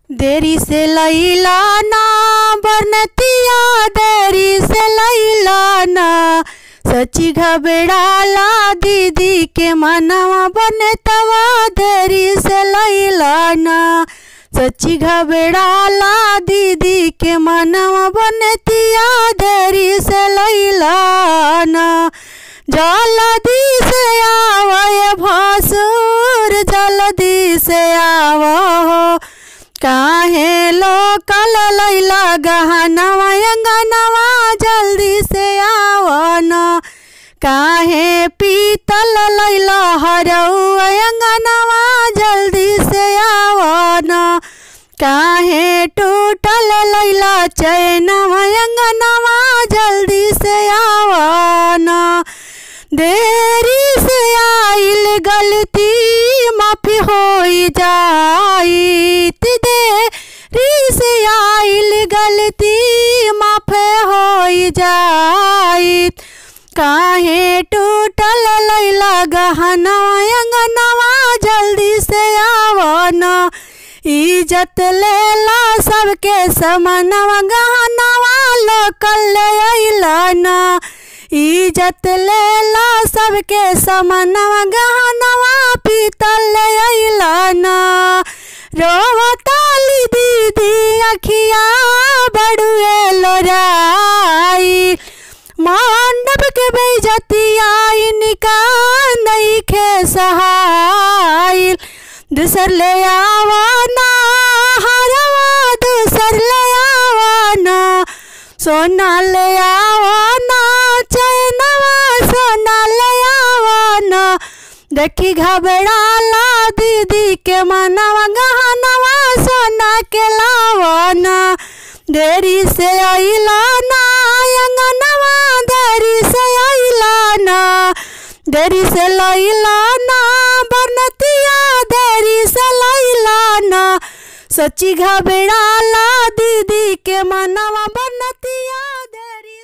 देरी से लैला ना बरनतिया, देरी से लैला ना। सच्ची घबराला दीदी के मनवा बनतवा, देरी से लैला ना। सच्ची घबराला दीदी के मनवा बनतिया, देरी से लैला ना। जल्दी से आवय भसुर, जल्दी से आवो। काहे लोकल लैला गहनवा अंगनवा, जल्दी से आवना। काहे पीतल लैला हरौआ अंगनवा, जल्दी से आवना। काहे टूटल लैला चैनवा अंगनवा, जल्दी से आवना। देरी से आइल गलती माफी होई जाइत, देरी से आइल गलती माफे होई जाइत। काहे टूटल लैला गहनवा अंगनवा, जल्दी से आवना। इज्जत लेला सबके समनवा, गहनवा लोकल ले अइला ना। इज्जत लेला सबके समनवा, गहनवा पीतल ले अइला ना। रोवताली दीदी अखिया बड़ुए लोराई, मंडप के बेइज्जतिया इनका नइखे सहाइल। दूसर ले आवना हरवा, दूसर ले आवना। सोना ले आवना चैनवा, सोना ले आवना। देखी घबराला दीदी के मनवा, गहनवा सोना के लावना। देरी से अइला ना अंगनवा, देरी से अइला ना। देरी से लैला ना बरनतिया, देरी से लैला ना। सच्ची घबराला दीदी के मनवा बनतिया, देरी